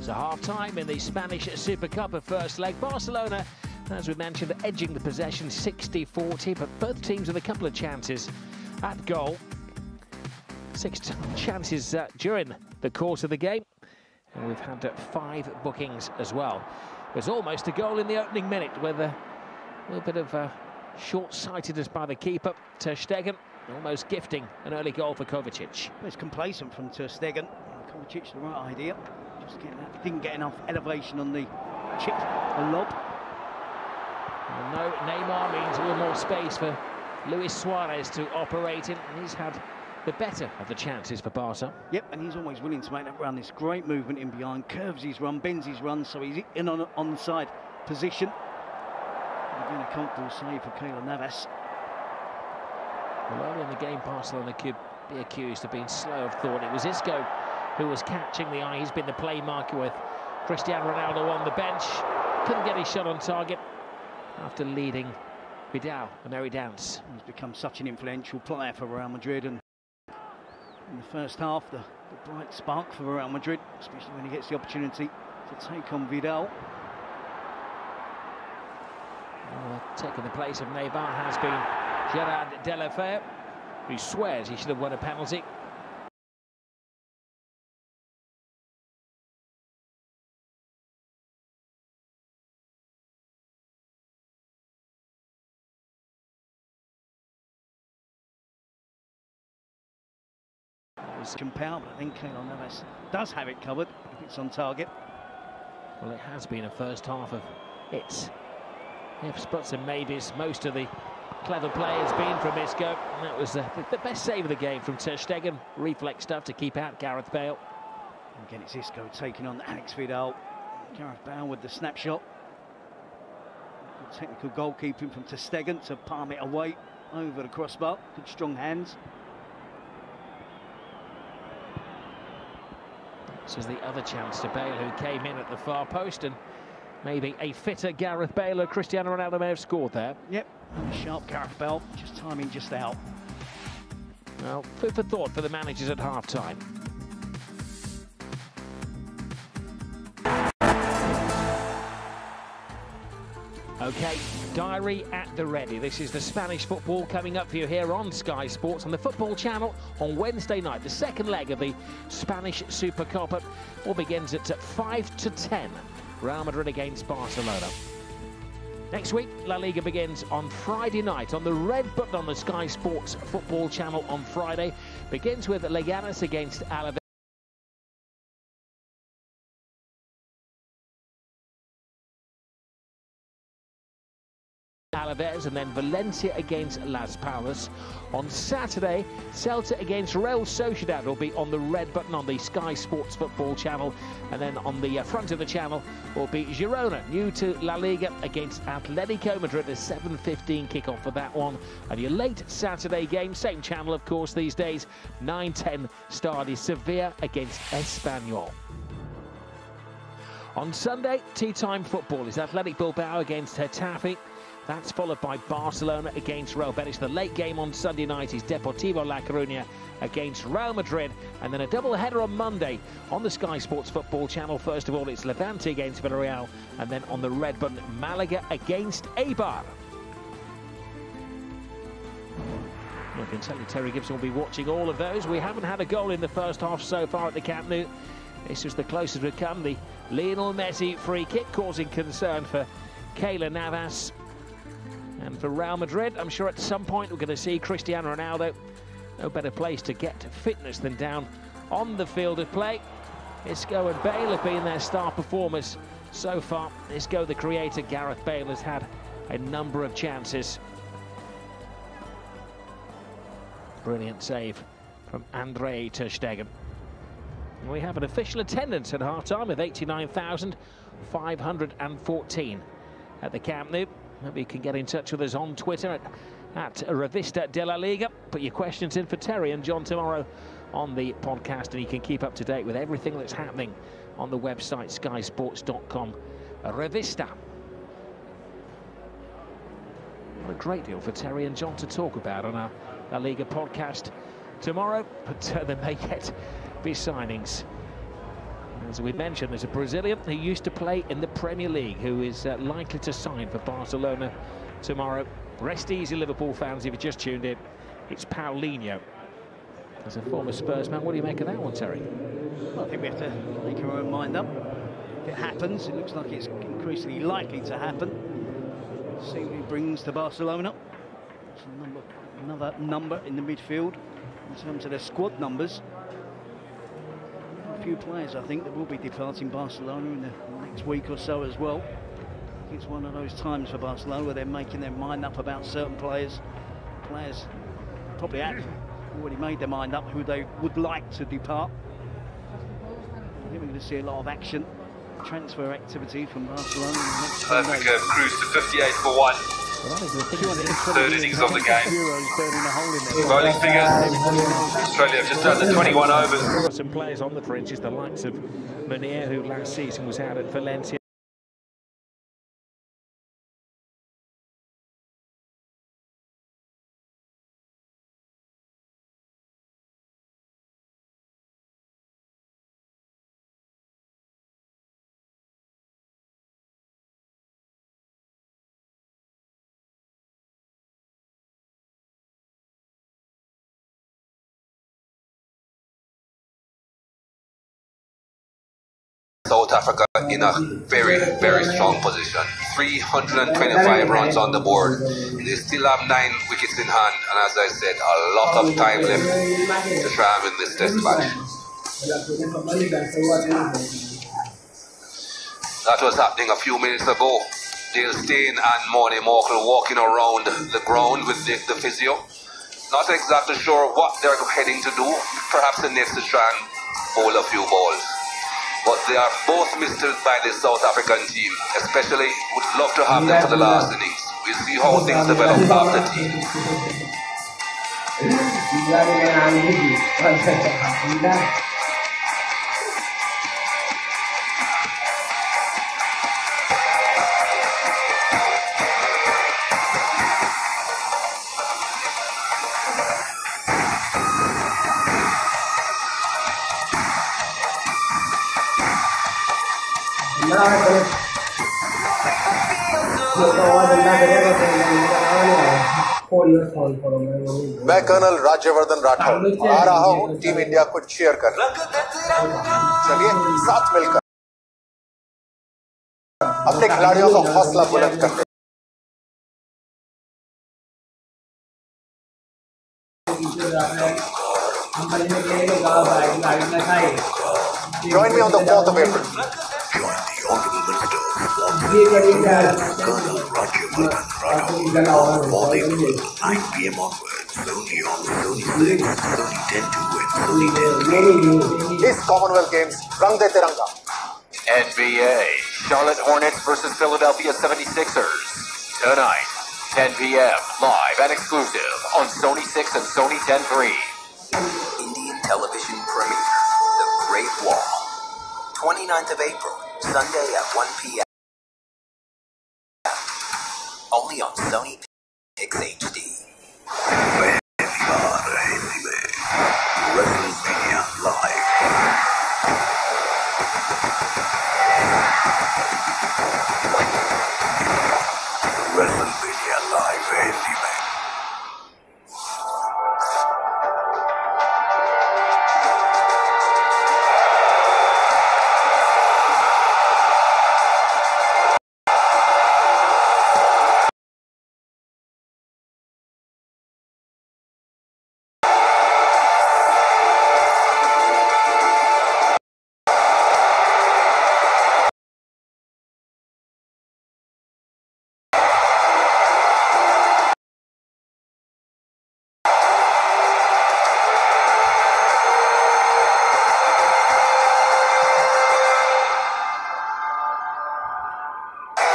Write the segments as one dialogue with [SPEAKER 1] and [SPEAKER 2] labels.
[SPEAKER 1] So half-time in the Spanish Super Cup of first leg. Barcelona, as we mentioned, edging the possession 60-40, but both teams with a couple of chances at goal. 6 chances during the course of the game. And we've had 5 bookings as well. There's almost a goal in the opening minute with a little bit of short-sightedness by the keeper, Ter Stegen, almost gifting an early goal for Kovacic.
[SPEAKER 2] It's complacent from Ter Stegen. Kovacic, the right idea. Just getting that, didn't get enough elevation on the chip, the lob.
[SPEAKER 1] And no, Neymar means a little more space for Luis Suarez to operate in, and he's had the better of the chances for Barca.
[SPEAKER 2] Yep, and he's always willing to make that run. This great movement in behind, curves his run, bends his run, so he's in on onside position. Again, a comfortable save for Keylor Navas.
[SPEAKER 1] Well, early in the game, Barcelona could be accused of being slow of thought. It was Isco who was catching the eye. He's been the play marker with Cristiano Ronaldo on the bench. Couldn't get his shot on target after leading Vidal and Mary Dance.
[SPEAKER 2] He's become such an influential player for Real Madrid, and in the first half, the bright spark for Real Madrid, especially when he gets the opportunity to take on Vidal.
[SPEAKER 1] Well, taking the place of Neymar has been Gerard Deulofeu, who swears he should have won a penalty.
[SPEAKER 2] Compelled, but I think Keylor Navas does have it covered if it's on target.
[SPEAKER 1] Well, it has been a first half of its ifs, buts and maybes. Most of the clever play has been from Isco, and that was the best save of the game from Ter Stegen. Reflex stuff to keep out Gareth Bale.
[SPEAKER 2] And again, it's Isco taking on Alex Vidal. Gareth Bale with the snapshot. Good technical goalkeeping from Ter Stegen to palm it away over the crossbar. Good strong hands.
[SPEAKER 1] This is the other chance to Bale, who came in at the far post, and maybe a fitter Gareth Bale or Cristiano Ronaldo may have scored there.
[SPEAKER 2] Yep, sharp Gareth Bale, just timing just out.
[SPEAKER 1] Well, food for thought for the managers at half-time. OK, diary at the ready. This is the Spanish football coming up for you here on Sky Sports on the Football Channel on Wednesday night. The second leg of the Spanish Super Cup all begins at 5 to 10. Real Madrid against Barcelona. Next week, La Liga begins on Friday night on the red button on the Sky Sports Football Channel on Friday. Begins with Leganes against Alaves. And then Valencia against Las Palmas. On Saturday, Celta against Real Sociedad will be on the red button on the Sky Sports Football Channel. And then on the front of the channel will be Girona, new to La Liga, against Atletico Madrid. A 7:15 kickoff for that one. And your late Saturday game, same channel of course these days, 9:10 start is Sevilla against Espanyol. On Sunday, tea time football is Athletic Bilbao against Getafe. That's followed by Barcelona against Real Betis. The late game on Sunday night is Deportivo La Coruña against Real Madrid. And then a double-header on Monday on the Sky Sports Football Channel. First of all, it's Levante against Villarreal. And then on the red button, Malaga against Eibar. I can tell you Terry Gibson will be watching all of those. We haven't had a goal in the first half so far at the Camp Nou. This was the closest we've come. The Lionel Messi free kick causing concern for Keylor Navas. And for Real Madrid, I'm sure at some point we're going to see Cristiano Ronaldo. No better place to get fitness than down on the field of play. Isco and Bale have been their star performers so far. Isco, the creator, Gareth Bale, has had a number of chances. Brilliant save from Andrei Ter Stegen. And we have an official attendance at half-time of 89,514 at the Camp Nou. Maybe you can get in touch with us on Twitter at Revista de la Liga. Put your questions in for Terry and John tomorrow on the podcast, and you can keep up to date with everything that's happening on the website skysports.com. Revista. What a great deal for Terry and John to talk about on our La Liga podcast tomorrow, but there may yet be signings. As we mentioned, there's a Brazilian who used to play in the Premier League who is likely to sign for Barcelona tomorrow. Rest easy, Liverpool fans, if you just tuned in. It's Paulinho. As a former Spurs man, what do you make of that one, Terry?
[SPEAKER 2] Well, I think we have to make our own mind up. If it happens, it looks like it's increasingly likely to happen. See what he brings to Barcelona. Another number in the midfield in terms of their squad numbers. A few players, I think, that will be departing Barcelona in the next week or so as well. I think it's one of those times for Barcelona where they're making their mind up about certain players. Players probably have already made their mind up who they would like to depart. I think we're going to see a lot of action, transfer activity from Barcelona in the next few days.
[SPEAKER 3] Africa cruised to 58 for 1. Third innings of the game. Bowling figures, Australia have just done the 21 overs.
[SPEAKER 1] There were some players on the fringes, the likes of Munir, who last season was out at Valencia.
[SPEAKER 3] South Africa in a very, very strong position. 325 runs on the board. They still have 9 wickets in hand, and as I said, a lot of time left to try and win this test match. That was happening a few minutes ago. Dale Steyn and Morne Morkel walking around the ground with the physio. Not exactly sure what they're heading to do. Perhaps the next to try and bowl a few balls. But they are both missed by the South African team, especially would love to have them for the last innings. We'll see how things develop after tea.
[SPEAKER 4] मैं colonel Rajyavardhan Rathore आ रहा हूं team India को cheer करने। चलिए साथ मिलकर अपने खिलाड़ियों का हौसला बुलंद करते हैं। Join me on the 4th of April.
[SPEAKER 5] Join the Honorable Minister Colonel Rajyavardhan Rathore, 4th April, 9 PM onwards, only on Sony 6, Sony 10-2 and Sony 10-3.
[SPEAKER 4] This Commonwealth Games, Rang De Tiranga.
[SPEAKER 6] NBA, Charlotte Hornets versus Philadelphia 76ers. Tonight, 10 p.m., live and exclusive on Sony 6 and Sony 10-3.
[SPEAKER 7] Indian television premiere, The Great Wall. 29th of April, Sunday at 1 p.m. Only on Sony Pix HD.
[SPEAKER 5] WrestleMania Live. WrestleMania Live Anime.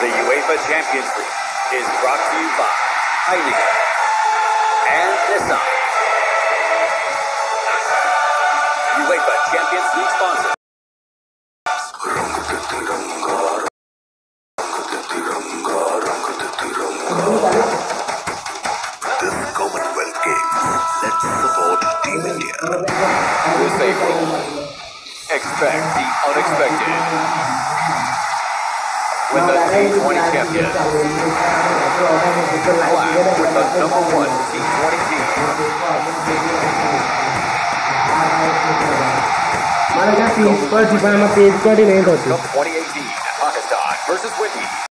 [SPEAKER 6] The UEFA Champions League is brought to you by Heineken and Nissan. UEFA Champions League sponsor.
[SPEAKER 5] This Commonwealth Games, let's support Team India.
[SPEAKER 6] This April, expect the unexpected. With the T20 champion. Black with the #1 T20 team. Cup 2018, Pakistan versus Windy.